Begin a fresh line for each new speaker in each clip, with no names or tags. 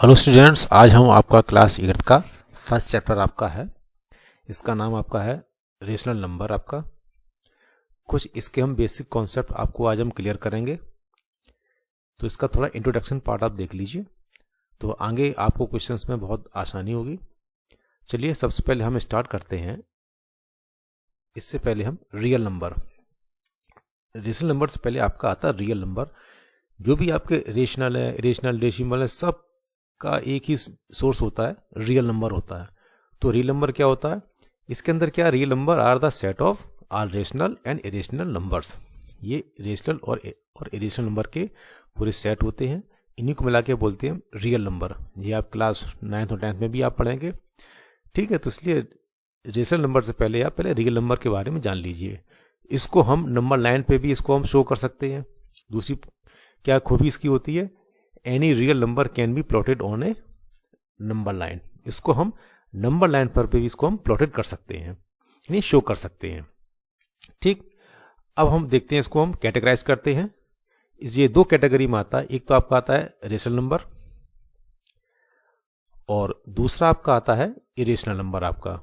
Hello students, आज हम आपका क्लास 8 का फर्स्ट चैप्टर आपका है। इसका नाम आपका है रेशनल नंबर। आपका कुछ इसके हम बेसिक कॉन्सेप्ट आपको आज हम क्लियर करेंगे। तो इसका थोड़ा इंट्रोडक्शन पार्ट आप देख लीजिए, तो आगे आपको क्वेश्चंस में बहुत आसानी होगी। चलिए सबसे पहले हम स्टार्ट करते हैं। इससे पहले हम रियल नंबर, रेशनल नंबर से पहले आपका आता है रियल नंबर। जो भी आपके रेशनल है, रेशनल, डेसिमल है, सब का एक ही सोर्स होता है, रियल नंबर होता है। तो रियल नंबर क्या होता है? इसके अंदर क्या, real number are the set of all rational and irrational numbers. ये रेशनल और इरेशनल नंबर के पूरे सेट होते हैं, इन्हीं को मिला के बोलते हैं रियल नंबर। ये आप क्लास 9th और 10th में भी आप पढ़ेंगे, ठीक है। तो इसलिए रेशनल नंबर से पहले आप रियल नंबर के बारे में जान लीजिए। इसको हम नंबर लाइन पे भी इसको हम शो कर सकते हैं। दूसरी क्या खूबी इसकी होती है, any real number can be plotted on A number line. इसको हम नंबर लाइन पर भी इसको हम प्लॉटेड कर सकते हैं, यानी शो कर सकते हैं, ठीक। अब हम देखते हैं, इसको हम कैटेगराइज करते हैं। इस ये दो कैटेगरी में आता है। एक तो आपका आता है रेशनल नंबर और दूसरा आपका आता है इरेशनल नंबर। आपका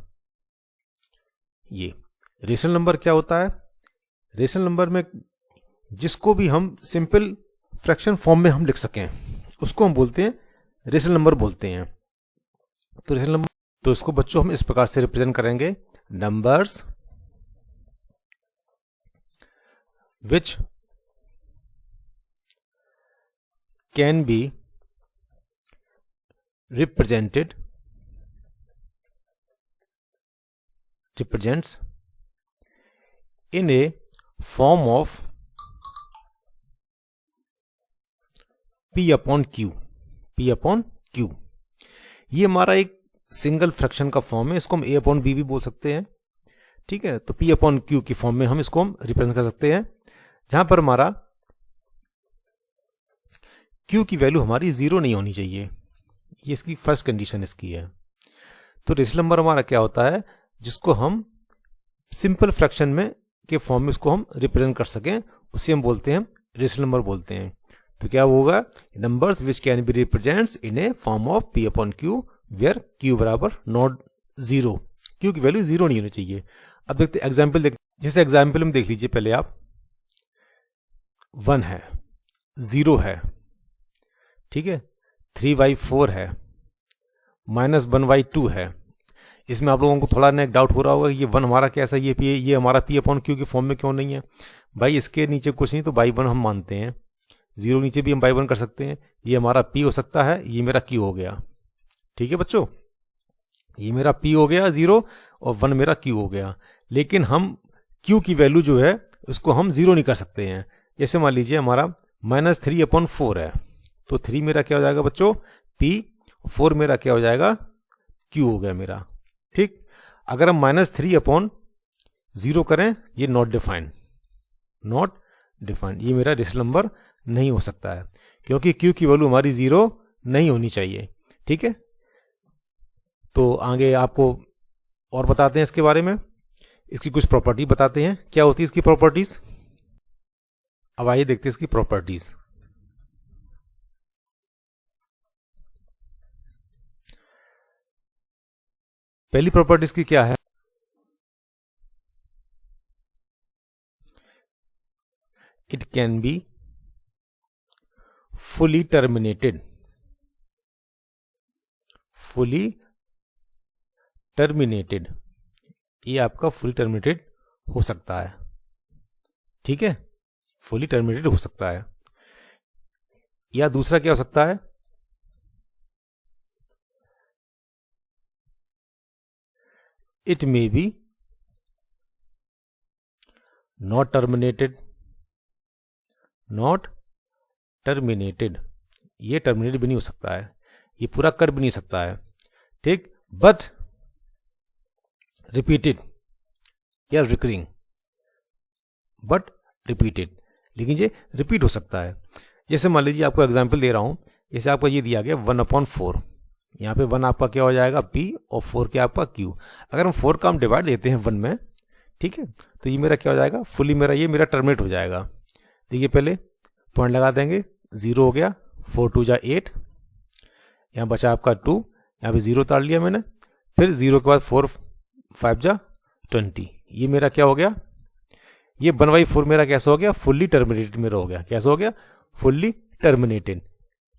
ये रेशनल नंबर क्या होता है? रेशनल नंबर में जिसको भी हम सिंपल फ्रैक्शन फॉर्म में हम लिख सकें उसको हम बोलते हैं रेशनल नंबर बोलते हैं। तो रेशनल नंबर, तो इसको बच्चों हम इस प्रकार से रिप्रेजेंट करेंगे, numbers which can B represents in a form of P upon Q। P upon Q ये हमारा एक सिंगल फ्रैक्शन का फॉर्म है। इसको हम A अपॉन B भी बोल सकते हैं, ठीक है। तो P अपॉन Q की फॉर्म में हम इसको हम रिप्रेजेंट कर सकते हैं, जहां पर हमारा Q की वैल्यू हमारी 0 नहीं होनी चाहिए। ये इसकी फर्स्ट कंडीशन इसकी है। तो रेशनल नंबर हमारा क्या होता है, जिसको हम सिंपल फ्रैक्शन में के फॉर्म में इसको हम रिप्रेजेंट कर सकें, उसे हम बोलते हैं रेशनल नंबर बोलते हैं। तो क्या होगा, numbers which can be represents in a form of P upon Q where Q बराबर नॉट 0। Q की वैल्यू 0 नहीं होनी चाहिए। अब देखते एग्जाम्पल, जैसे एग्जाम्पल में देख लीजिए पहले आप, 1 है, 0 है, ठीक है, 3/4 है, -1/2 है। इसमें आप लोगों को थोड़ा ना डाउट हो रहा होगा ये 1 हमारा कैसा, ये हमारा P अपॉन Q के फॉर्म में क्यों नहीं है? भाई इसके नीचे कुछ नहीं, तो बाई 1 हम मानते हैं, 0 नीचे भी हम बाई 1 कर सकते हैं। ये हमारा P हो सकता है, ये मेरा Q हो गया, ठीक है बच्चों। ये मेरा P हो गया 0 और 1 मेरा Q हो गया। लेकिन हम Q की वैल्यू जो है उसको हम 0 नहीं कर सकते हैं। जैसे मान लीजिए हमारा -3/4 है, तो 3 मेरा क्या हो जाएगा बच्चों, P, 4 मेरा क्या हो जाएगा, Q हो गया मेरा, ठीक। अगर हम -3/0 करें, ये नॉट डिफाइंड, ये मेरा रेशनल नंबर नहीं हो सकता है, क्योंकि Q की वैल्यू हमारी 0 नहीं होनी चाहिए, ठीक है। तो आगे आपको और बताते हैं इसके बारे में, इसकी कुछ प्रॉपर्टी बताते हैं। क्या होती है इसकी प्रॉपर्टीज? अब आइए देखते हैं इसकी प्रॉपर्टीज। पहली प्रॉपर्टीज की क्या है, it can be fully terminated. ये आपका फुली टर्मिनेटेड हो सकता है, ठीक है, फुली टर्मिनेटेड हो सकता है। या दूसरा क्या हो सकता है, it may be not terminated. ये टर्मिनेटेड भी नहीं हो सकता है, ये पूरा कर भी नहीं सकता है, ठीक। बट रिपीटेड या रिकरिंग, बट रिपीटेड, लेकिन ये रिपीट हो सकता है। जैसे मान लीजिए आपको एग्जांपल दे रहा हूं, जैसे आपको ये दिया गया 1/4, यहाँ पे 1 आपका क्या हो जाएगा, P, और 4 क्या आपका Q। अगर हम 4 का हम डिवाइड देते हैं 1 में, ठीक है, तो ये मेरा क्या हो जाएगा, फुली ये मेरा टर्मिनेट हो जाएगा। देखिए पहले पॉइंट लगा देंगे, 0 हो गया, 4 2 जा 8, यहाँ बचा आपका 2, यहाँ पे 0 उतार लिया मैंने, फिर 0 के बाद 4 5 जा 20, ये मेरा क्या हो गया, ये 1/4 मेरा कैसा हो गया, फुल्ली टर्मिनेटेड मेरा हो गया। कैसा हो गया, फुल्ली टर्मिनेटेड।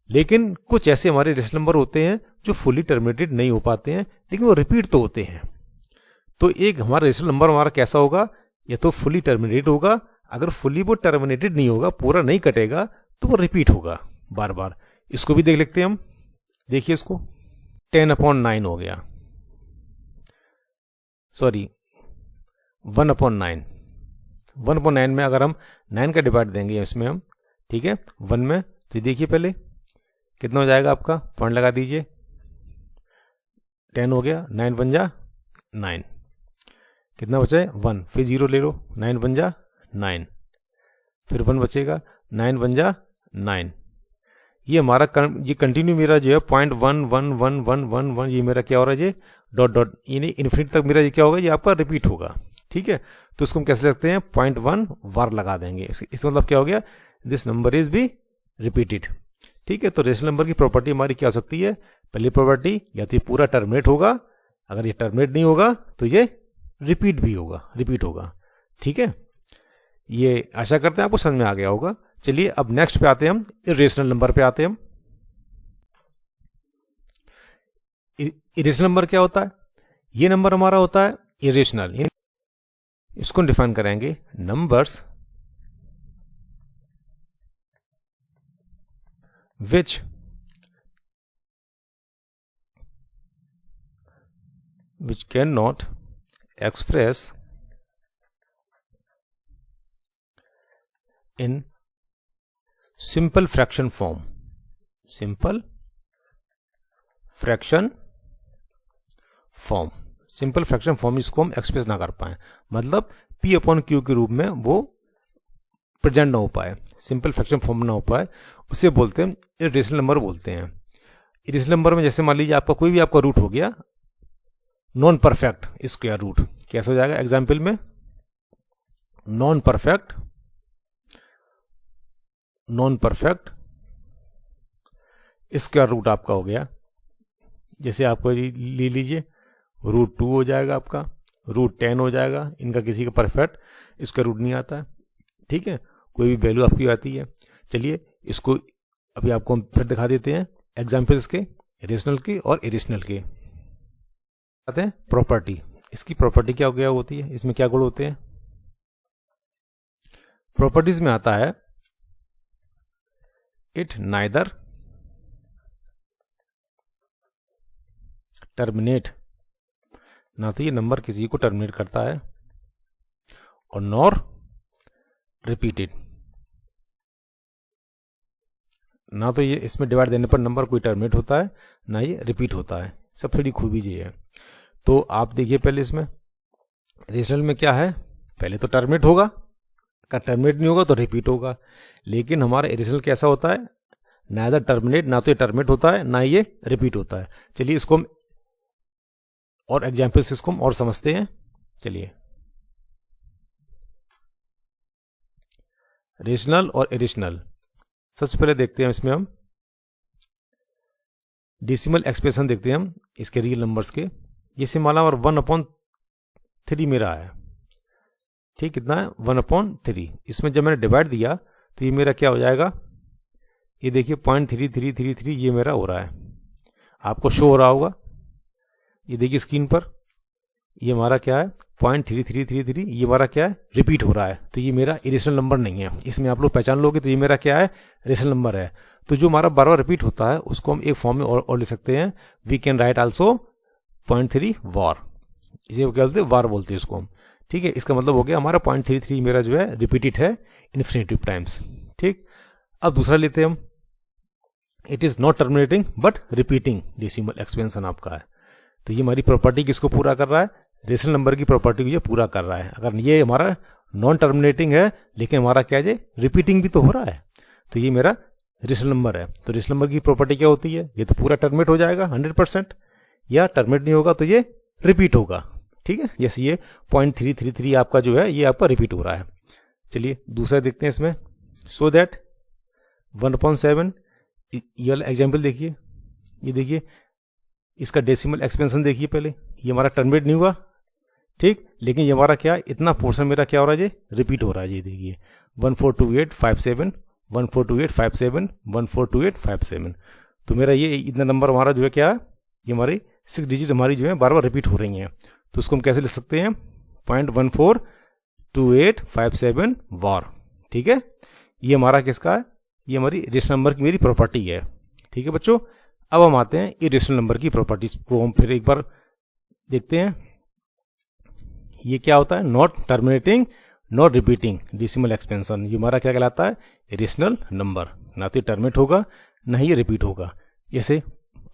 लेकिन कुछ ऐसे हमारे रेशनल नंबर होते हैं जो फुल्ली टर्मिनेटेड नहीं हो पाते हैं, लेकिन वो रिपीट तो होते हैं। तो एक हमारा रेशनल नंबर हमारा कैसा होगा, या तो फुल्ली टर्मिनेटेड होगा, अगर फुल्ली वो टर्मिनेटेड नहीं होगा, पूरा नहीं कटेगा, तो वो रिपीट होगा बार बार। इसको भी देख लेते हैं हम। देखिए इसको 10/9 हो गया, सॉरी 1/9। 1/9 में अगर हम 9 का डिवाइड देंगे इसमें हम, ठीक है, 1 में, तो देखिए पहले कितना हो जाएगा आपका, पॉइंट लगा दीजिए, 10 हो गया, 9 बन जा 9, कितना बचा है 1, फिर 0 ले लो, 9 बन जा 9, फिर 1 बचेगा, 9 बन जा 9। ये हमारा ये कंटिन्यू मेरा जो है 0.11111 ये मेरा क्या हो रहा है, ये डॉट डॉट, यानी इन्फिनिट तक मेरा ये क्या होगा, ये आपका रिपीट होगा। ठीक है, तो इसको हम कैसे लगते हैं, 0.1 वार लगा देंगे। इसका मतलब क्या हो गया, this number is be repeated. ठीक है, तो रेशनल नंबर की प्रॉपर्टी हमारी क्या हो सकती है, पहली प्रॉपर्टी या तो ये पूरा टर्मिनेट होगा, अगर ये टर्मिनेट नहीं होगा तो ये रिपीट भी होगा, रिपीट होगा। ठीक है, ये आशा करते हैं आपको समझ में आ गया होगा। चलिए अब नेक्स्ट पे आते हैं, हम इरेशनल नंबर पे आते हैं। हम इरेशनल नंबर क्या होता है, ये नंबर हमारा होता है इरेशनल। इसको डिफाइन करेंगे, numbers which cannot express in simple fraction form, simple fraction form इसको हम एक्सप्रेस ना कर पाए, मतलब P/Q के रूप में वो प्रेजेंट ना हो पाए, सिंपल फ्रैक्शन फॉर्म ना हो पाए, उसे बोलते हैं इरेशनल नंबर बोलते हैं। इरेशनल नंबर में जैसे मान लीजिए आपका कोई भी आपका रूट हो गया नॉन परफेक्ट स्क्वायर रूट, कैसे हो जाएगा, एग्जाम्पल में नॉन परफेक्ट स्क्वायर रूट आपका हो गया। जैसे आपको ले लीजिए √2 हो जाएगा आपका, √10 हो जाएगा, इनका किसी का परफेक्ट स्क्वायर रूट नहीं आता है। ठीक है, कोई भी वैल्यू आपकी आती है। चलिए इसको अभी आपको हम फिर दिखा देते हैं एग्जाम्पल्स के, रेशनल के और इरेशनल के। आते हैं प्रॉपर्टी, इसकी प्रॉपर्टी क्या होती है, इसमें क्या गुण होते हैं। प्रॉपर्टीज में आता है इट नाइदर टर्मिनेट, ना तो ये नंबर किसी को टर्मिनेट करता है, और नॉर रिपीटेड, ना तो ये इसमें डिवाइड देने पर नंबर कोई टर्मिनेट होता है, ना ये रिपीट होता है। सबसे बड़ी खूबी ये है। तो आप देखिए पहले इसमें रेशनल में क्या है, पहले तो टर्मिनेट होगा, अगर टर्मिनेट नहीं होगा तो रिपीट होगा। लेकिन हमारा इरेशनल कैसा होता है, नाइदर टर्मिनेट, ना तो ये टर्मिनेट होता है ना ये रिपीट होता है। चलिए इसको हम और एग्जाम्पल्स इसको हम और समझते हैं। चलिए रेशनल और इरेशनल, सबसे पहले देखते हैं इसमें हम डेसिमल एक्सप्रेशन देखते हैं हम इसके रियल नंबर्स के। ये सिमाला और 1/3 मेरा है, ठीक, कितना है 1/3। इसमें जब मैंने डिवाइड दिया तो ये मेरा क्या हो जाएगा, ये देखिए 0.3333 ये मेरा हो रहा है, आपको शो हो रहा होगा, ये देखिए स्क्रीन पर, ये हमारा क्या है 0.3333, ये हमारा क्या है रिपीट हो रहा है। तो ये मेरा इरेशनल नंबर नहीं है, इसमें आप लोग पहचान लोगे तो ये मेरा क्या है रेशनल नंबर है। तो जो हमारा बार बार रिपीट होता है उसको हम एक फॉर्म में और लिख सकते हैं, वी कैन राइट आल्सो 0.3 वार, इसे क्या बोलते हैं वार बोलते हैं इसको हम। ठीक है, इसका मतलब हो गया हमारा 0.33 मेरा जो है रिपीटेड है इन्फिनिटिव टाइम्स। ठीक, अब दूसरा लेते हैं हम, it is not terminating but repeating decimal expansion आपका है। तो ये हमारी प्रॉपर्टी किसको पूरा कर रहा है, रेशनल नंबर की प्रॉपर्टी को ये पूरा कर रहा है। अगर ये हमारा नॉन टर्मिनेटिंग है लेकिन हमारा क्या है रिपीटिंग भी तो हो रहा है, तो ये मेरा रेशनल नंबर है। तो रेशनल नंबर की प्रॉपर्टी क्या होती है, ये तो पूरा टर्मिनेट हो जाएगा 100%, या टर्मिनेट नहीं होगा तो ये रिपीट होगा। ठीक है, यस, ये 0.333 आपका जो है ये आपका रिपीट हो रहा है। चलिए दूसरा देखते हैं इसमें, सो दैट 1/7, ये वाला एग्जाम्पल देखिए, ये देखिए इसका डेसिमल एक्सपेंशन देखिए पहले, ये हमारा टर्मिनेट नहीं हुआ, ठीक, लेकिन ये हमारा क्या, इतना पोर्शन मेरा क्या हो रहा है, ये रिपीट हो रहा है। ये देखिए 142857, 142857, 142857, तो मेरा ये इतना नंबर हमारा जो है क्या, ये हमारी 6 डिजिट हमारी जो है बार बार रिपीट हो रही हैं। तो उसको हम कैसे लिख सकते हैं, 0.142857 वार, ठीक है। ये हमारा किसका है, ये हमारी रेशनल नंबर की मेरी प्रॉपर्टी है, ठीक है बच्चों। अब हम आते हैं इरेशनल नंबर की प्रॉपर्टीज को हम फिर एक बार देखते हैं। ये क्या होता है, not terminating not repeating decimal expansion, ये हमारा क्या कहलाता है, इरेशनल नंबर, ना तो ये टर्मिनेट होगा ना ही ये रिपीट होगा। जैसे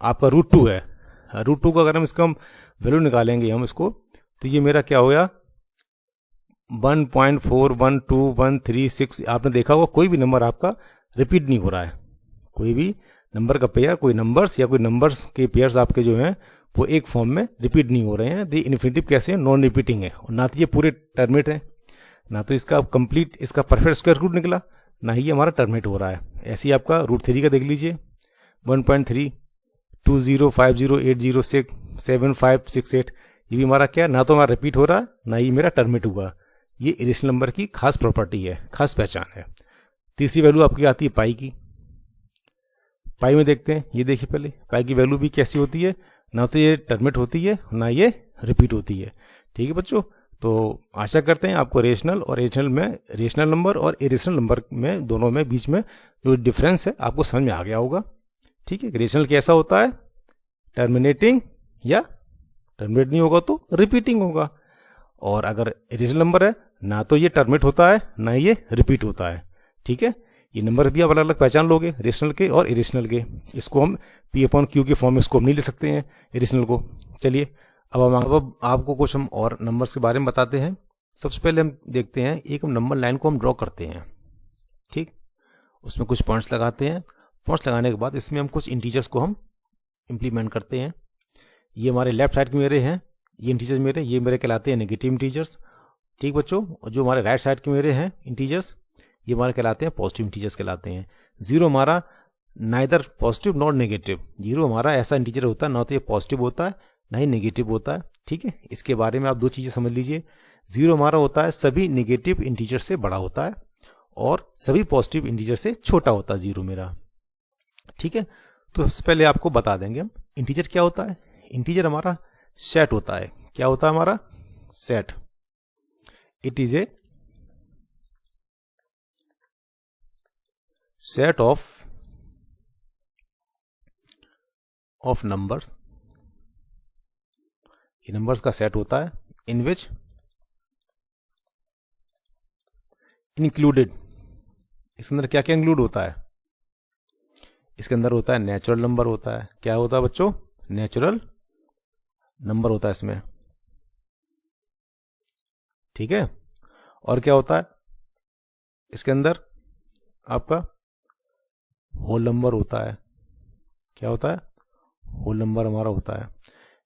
आपका √2 है, √2 का अगर हम इसका वैल्यू निकालेंगे हम इसको, तो ये मेरा क्या हो गया 1.412136। आपने देखा होगा कोई भी नंबर आपका रिपीट नहीं हो रहा है, कोई भी नंबर का पेयर, कोई नंबर्स या कोई नंबर्स के पेयर्स आपके जो हैं वो एक फॉर्म में रिपीट नहीं हो रहे हैं। दी इन्फिनिटिव कैसे है, नॉन रिपीटिंग है, और ना तो ये पूरे टर्मिनेट है, ना तो इसका कंप्लीट इसका परफेक्ट स्क्वायर रूट निकला, ना ही ये हमारा टर्मिनेट हो रहा है। ऐसे ही आपका √3 का देख लीजिए 1.32050806756 ये भी हमारा क्या, ना तो हमारा रिपीट हो रहा है ना ही मेरा टर्मिनेट हुआ। ये इरेशनल नंबर की खास प्रॉपर्टी है, खास पहचान है। तीसरी वैल्यू आपकी आती है पाई की। पाई में देखते हैं, ये देखिए पहले पाई की वैल्यू भी कैसी होती है, ना तो ये टर्मिनेट होती है ना ये रिपीट होती है, ठीक है बच्चों। तो आशा करते हैं आपको रेशनल और रेशनल नंबर और इरेशनल नंबर में दोनों में बीच में जो डिफरेंस है आपको समझ में आ गया होगा, ठीक है। रेशनल कैसा होता है, टर्मिनेटिंग या टर्मिनेट नहीं होगा तो रिपीटिंग होगा, और अगर इरेशनल नंबर है ना तो ये टर्मिनेट होता है ना ये रिपीट होता है, ठीक है। ये नंबर भी आप अलग अलग पहचान लोगे, रेशनल के और इरेशनल के। इसको हम P/Q के फॉर्म में इसको हम नहीं ले सकते हैं इरेशनल को। चलिए अब आपको कुछ हम और नंबर्स के बारे में बताते हैं। सबसे पहले हम देखते हैं, एक नंबर लाइन को हम ड्रॉ करते हैं, ठीक, उसमें कुछ पॉइंट्स लगाते हैं। पॉइंट्स लगाने के बाद इसमें हम कुछ इंटीजर्स को हम इम्प्लीमेंट करते हैं। ये हमारे लेफ्ट साइड के मेरे हैं, ये इंटीजर्स मेरे, ये मेरे कहलाते हैं नेगेटिव इंटीजर्स, ठीक बच्चों। और जो हमारे राइट साइड के मेरे हैं इंटीजर्स, ये हमारे कहलाते हैं पॉजिटिव इंटीजर्स कहलाते हैं। 0 हमारा नाइदर पॉजिटिव नॉट नेगेटिव, 0 हमारा ऐसा इंटीजर होता है ना तो ये पॉजिटिव होता है ना ही नेगेटिव होता है, ठीक है। इसके बारे में आप दो चीजें समझ लीजिए। 0 हमारा होता है सभी नेगेटिव इंटीजर से बड़ा होता है और सभी पॉजिटिव इंटीजर से छोटा होता है 0 मेरा, ठीक है। तो सबसे पहले आपको बता देंगे हम इंटीजर क्या होता है। इंटीजर हमारा सेट होता है, क्या होता है हमारा set. It is a set of numbers, ये नंबर्स का सेट होता है इन विच इंक्लूडेड, इसके अंदर क्या क्या इंक्लूड होता है, इसके अंदर होता है नेचुरल नंबर होता है। क्या होता है बच्चों, नेचुरल नंबर होता है इसमें, ठीक है। और क्या होता है इसके अंदर, आपका होल नंबर होता है। क्या होता है, होल नंबर हमारा होता है,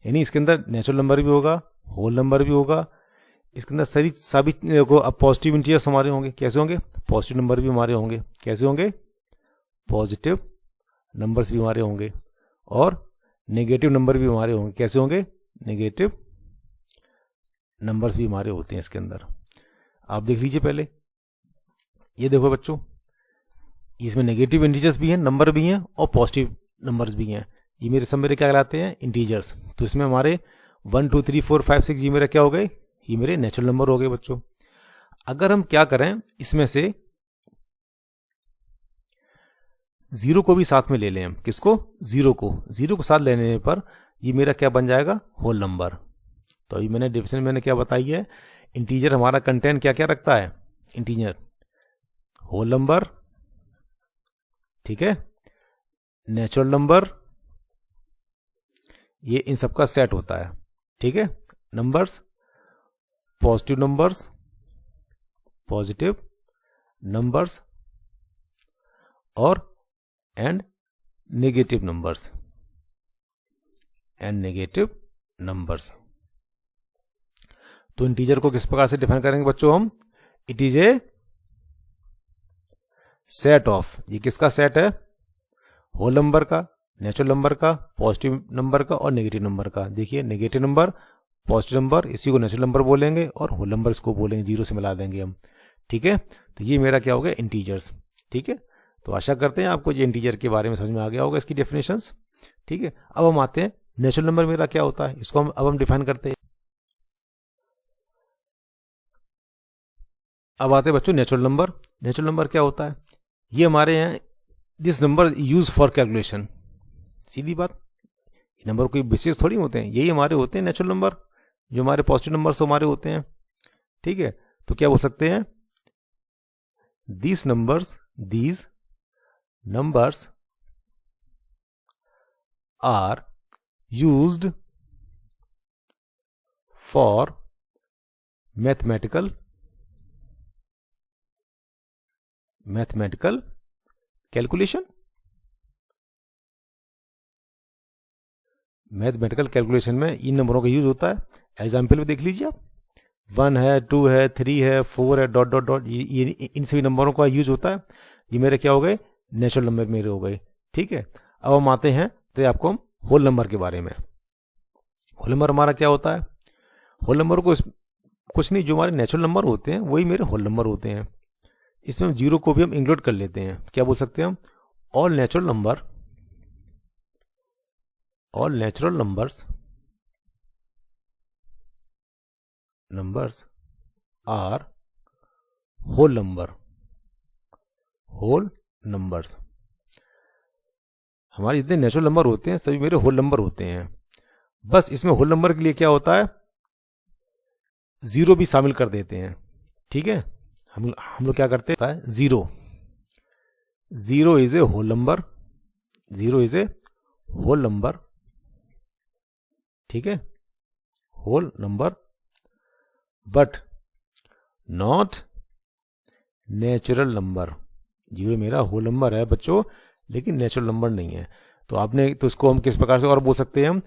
यानी इसके अंदर नेचुरल नंबर भी होगा, होल नंबर भी होगा। इसके अंदर सभी देखो, अब पॉजिटिव इंटीजर्स हमारे होंगे, कैसे होंगे, पॉजिटिव नंबर भी हमारे होंगे, कैसे होंगे, पॉजिटिव नंबर्स भी हमारे होंगे, और नेगेटिव नंबर भी हमारे होंगे, कैसे होंगे, नेगेटिव नंबर्स भी हमारे होते हैं इसके अंदर। आप देख लीजिए पहले, ये देखो बच्चों, इसमें नेगेटिव इंटीजर्स भी हैं, नंबर भी हैं, और पॉजिटिव नंबर्स भी हैं। ये मेरे सब मेरे क्या कहलाते हैं, इंटीजर्स। तो इसमें हमारे 1 2 3 4 5 6 ये मेरे क्या हो गए, ये मेरे नेचुरल नंबर हो गए बच्चों। अगर हम क्या करें, इसमें से 0 को भी साथ में ले लें हम, किसको, 0 को साथ लेने पर ये मेरा क्या बन जाएगा, होल नंबर। तो अभी मैंने डिफिनेशन मैंने क्या बताई है, इंटीजर हमारा कंटेंट क्या क्या रखता है, इंटीजर होल नंबर, ठीक है, नेचुरल नंबर, ये इन सबका सेट होता है, ठीक है। नंबर्स, पॉजिटिव नंबर्स और एंड नेगेटिव नंबर्स। तो इंटीजर को किस प्रकार से डिफाइन करेंगे बच्चों हम, it is a set of, ये किसका सेट है, होल नंबर का, नेचुरल नंबर का, पॉजिटिव नंबर का और नेगेटिव नंबर का। देखिए नेगेटिव नंबर, पॉजिटिव नंबर, इसी को नेचुरल नंबर बोलेंगे और होल नंबर इसको बोलेंगे, जीरो से मिला देंगे हम। ठीक है, तो ये मेरा क्या हो गया, इंटीजर्स। ठीक है, तो आशा करते हैं आपको ये इंटीजर के बारे में समझ में आ गया होगा, इसकी डेफिनेशंस। ठीक है, अब हम आते हैं नेचुरल नंबर मेरा क्या होता है, इसको हम डिफाइन करते हैं। अब आते हैं बच्चों नेचुरल नंबर। नेचुरल नंबर क्या होता है, ये हमारे यहाँ this number use for calculation. सीधी बात, ये नंबर कोई विशेष थोड़ी होते हैं, यही हमारे होते हैं नेचुरल नंबर, जो हमारे पॉजिटिव नंबर्स हमारे होते हैं। ठीक है, तो क्या बोल सकते हैं, these numbers are used for mathematical calculation। Mathematical calculation में इन नंबरों का यूज होता है। एग्जाम्पल में देख लीजिए आप, 1 है, 2 है, 3 है, 4 है, डॉट डॉट डॉट, ये इन सभी नंबरों का यूज होता है। ये मेरे क्या हो गए, नेचुरल नंबर मेरे हो गए। ठीक है, अब हम आते हैं तो आपको हम होल नंबर के बारे में। होल नंबर हमारा क्या होता है, होल नंबर को कुछ नहीं, जो हमारे नेचुरल नंबर होते हैं वही मेरे होल नंबर होते हैं। इसमें हम जीरो को भी हम इंक्लूड कर लेते हैं। क्या बोल सकते हैं हम, all natural numbers are whole numbers. हमारे जितने नेचुरल नंबर होते हैं सभी मेरे होल नंबर होते हैं। बस इसमें होल नंबर के लिए क्या होता है, जीरो भी शामिल कर देते हैं। ठीक है, हम लोग क्या करते हैं, zero is a whole number, ठीक है, whole number, but not natural number. Zero मेरा होल नंबर है बच्चों, लेकिन नेचुरल नंबर नहीं है। तो इसको हम किस प्रकार से और बोल सकते हैं, हम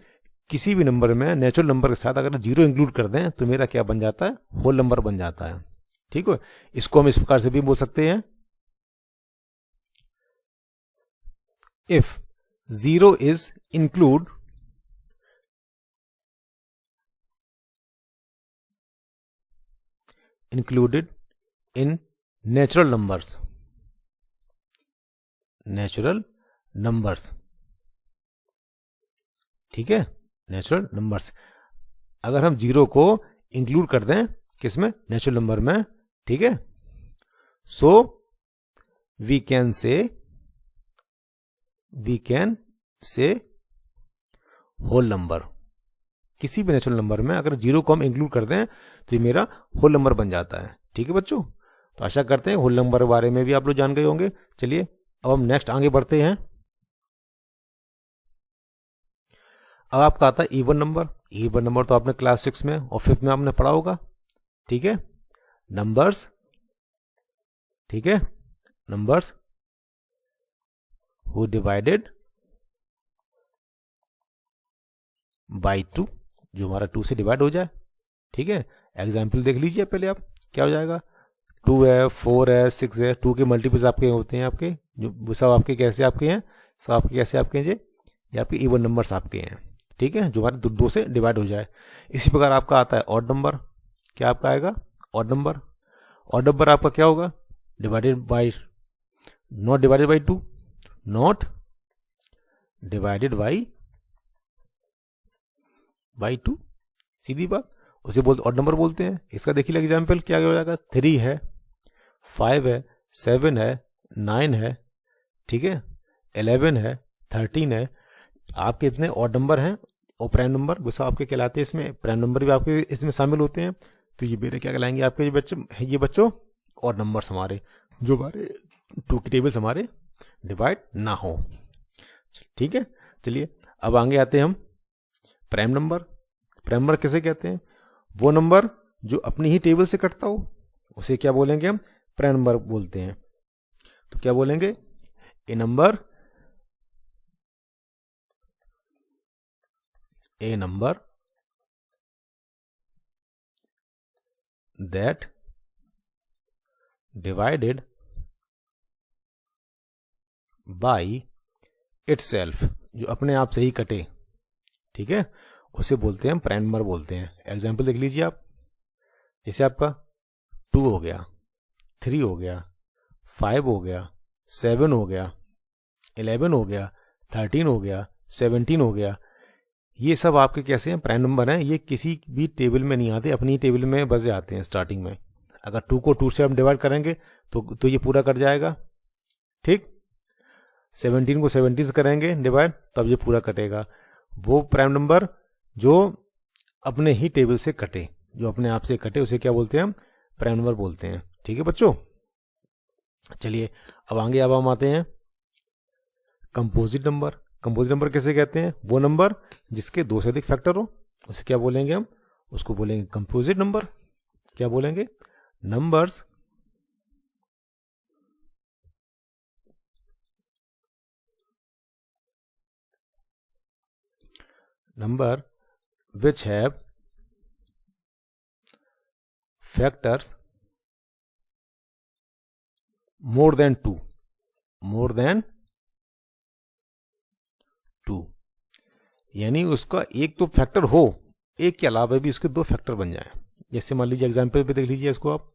किसी भी नंबर में नेचुरल नंबर के साथ अगर जीरो इंक्लूड कर दें तो मेरा क्या बन जाता है, होल नंबर बन जाता है। ठीक है, इसको हम इस प्रकार से भी बोल सकते हैं, if zero is included in natural numbers। ठीक है, नेचुरल नंबर्स, अगर हम जीरो को इंक्लूड कर दें किसमें, नेचुरल नंबर में। ठीक है, so we can say whole number. किसी भी नेचुरल नंबर में अगर जीरो को हम इंक्लूड कर दें तो ये मेरा होल नंबर बन जाता है। ठीक है बच्चों, तो आशा करते हैं होल नंबर के बारे में भी आप लोग जान गए होंगे। चलिए अब हम नेक्स्ट आगे बढ़ते हैं। अब आपका आता है इवन नंबर। इवन नंबर तो आपने क्लास 6 में और 5th में आपने पढ़ा होगा। ठीक है, नंबर्स, ठीक है, नंबर्स हु डिवाइडेड बाई 2, जो हमारा 2 से डिवाइड हो जाए। ठीक है, एग्जाम्पल देख लीजिए पहले आप, क्या हो जाएगा, 2 है, 4 है, 6 है, 2 के मल्टीपल्स आपके होते हैं, आपके जो सब आपके कैसे आपके हैं, सब आपके कैसे आपके हैं, ये आपके इवन नंबर्स आपके हैं। ठीक है, जो हमारे 2 से डिवाइड हो जाए। इसी प्रकार आपका आता है ऑड नंबर। क्या आपका आएगा, ऑड नंबर। ऑड नंबर आपका क्या होगा, divided by, not divided by 2, not divided by 2, सीधी बात, उसे बोलते ऑड नंबर बोलते हैं। इसका देखिए एग्जाम्पल क्या हो जाएगा, 3 है, 5 है, 7 है, 9 है, ठीक है, 11 है, 13 है। आपके इतने ऑड नंबर हैं और प्राइम नंबर गुस्सा आपके कहलाते हैं। इसमें प्राइम नंबर भी आपके इसमें शामिल होते हैं। तो ये मेरे क्या कहलाएंगे आपके ये बच्चों ऑड नंबर्स हमारे, जो हमारे 2 की टेबल्स हमारे डिवाइड ना हो। ठीक है, चलिए अब आगे आते हैं हम प्राइम नंबर। प्राइम नंबर किसे कहते हैं, वो नंबर जो अपनी ही टेबल से कटता हो उसे क्या बोलेंगे हम, प्राइम नंबर बोलते हैं। तो क्या बोलेंगे, ए number that divided by itself। जो अपने आप से ही कटे, ठीक है, उसे बोलते हैं हम प्राइम नंबर बोलते हैं। एग्जाम्पल देख लीजिए आप, जैसे आपका 2 हो गया, 3 हो गया, 5 हो गया, 7 हो गया, 11 हो गया, 13 हो गया, 17 हो गया। ये सब आपके कैसे हैं, प्राइम नंबर हैं। ये किसी भी टेबल में नहीं आते, अपनी टेबल में बस जाते हैं स्टार्टिंग में। अगर 2 को 2 से हम डिवाइड करेंगे तो ये पूरा कट जाएगा, ठीक। 17 को 17 से करेंगे डिवाइड, तब ये पूरा कटेगा। वो प्राइम नंबर जो अपने ही टेबल से कटे, जो अपने आप से कटे, उसे क्या बोलते हैं हम, प्राइम नंबर बोलते हैं। ठीक है बच्चों, चलिए अब आगे अब हम आते हैं कंपोजिट नंबर। कंपोजिट नंबर कैसे कहते हैं, वो नंबर जिसके 2 से अधिक फैक्टर हो, उसे क्या बोलेंगे हम, उसको बोलेंगे कंपोजिट नंबर। क्या बोलेंगे, numbers number which have factors more than 2, यानी उसका एक तो फैक्टर हो, एक के अलावा भी उसके 2 फैक्टर बन जाए। जैसे मान लीजिए एग्जाम्पल पे देख लीजिए इसको आप,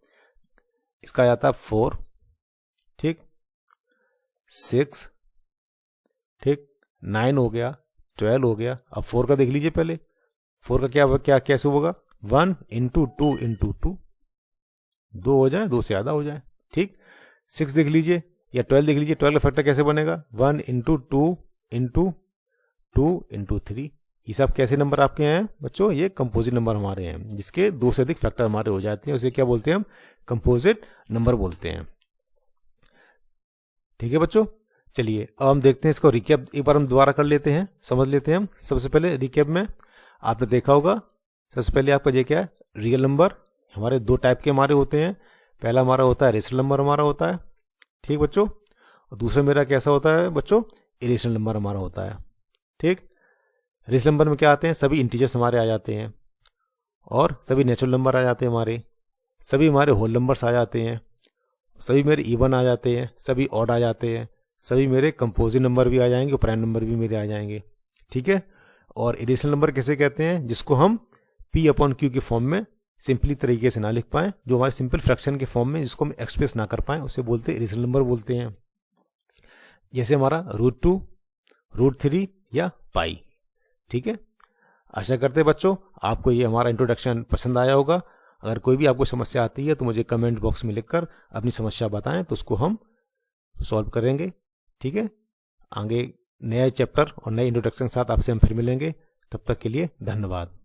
इसका आ जाता है 4, ठीक, 6, ठीक, 9 हो गया, 12 हो गया। अब 4 का देख लीजिए पहले, 4 का क्या कैसे होगा, 1 इंटू 2 इंटू 2, 2 हो जाए, 2 से ज़्यादा हो जाए, ठीक। 6 देख लीजिए या 12 देख लीजिए, 12 का फैक्टर कैसे बनेगा, 1 इंटू 2 इंटू 2 इंटू 3। ये सब कैसे नंबर आपके हैं बच्चों, ये कंपोजिट नंबर हमारे हैं, जिसके 2 से अधिक फैक्टर हमारे हो जाते हैं, उसे क्या बोलते हैं हम, कंपोजिट नंबर बोलते हैं। ठीक है बच्चों, चलिए अब हम देखते हैं इसको रिकैप एक बार हम दोबारा कर लेते हैं, समझ लेते हैं हम। सबसे पहले रिकैप में आपने देखा होगा, सबसे पहले आपका ये क्या है, रियल नंबर। हमारे 2 टाइप के हमारे होते हैं, पहला हमारा होता है रेशनल नंबर हमारा होता है, ठीक बच्चों, और दूसरा मेरा कैसा होता है बच्चों, इरेशनल नंबर हमारा होता है, ठीक। रेशनल नंबर में क्या आते हैं, सभी इंटीजर्स हमारे आ जाते हैं, और सभी नेचुरल नंबर आ जाते हैं हमारे, सभी हमारे होल नंबर्स आ जाते हैं, सभी मेरे इवन आ जाते हैं, सभी ऑड आ जाते हैं, सभी मेरे कंपोजिट नंबर भी आ जाएंगे और प्राइम नंबर भी मेरे आ जाएंगे, ठीक है। और इरेशनल नंबर कैसे कहते हैं, जिसको हम P/Q के फॉर्म में सिंपली तरीके से ना लिख पाएं, जो हमारे सिंपल फ्रैक्शन के फॉर्म में जिसको हम एक्सप्रेस ना कर पाएं, उसे बोलते हैं इरेशनल नंबर बोलते हैं। जैसे हमारा √2, √3 या पाई, ठीक है। आशा करते हैं बच्चों आपको ये हमारा इंट्रोडक्शन पसंद आया होगा। अगर कोई भी आपको समस्या आती है तो मुझे कमेंट बॉक्स में लिखकर अपनी समस्या बताएं, तो उसको हम सॉल्व करेंगे, ठीक है। आगे नया चैप्टर और नए इंट्रोडक्शन के साथ आपसे हम फिर मिलेंगे, तब तक के लिए धन्यवाद।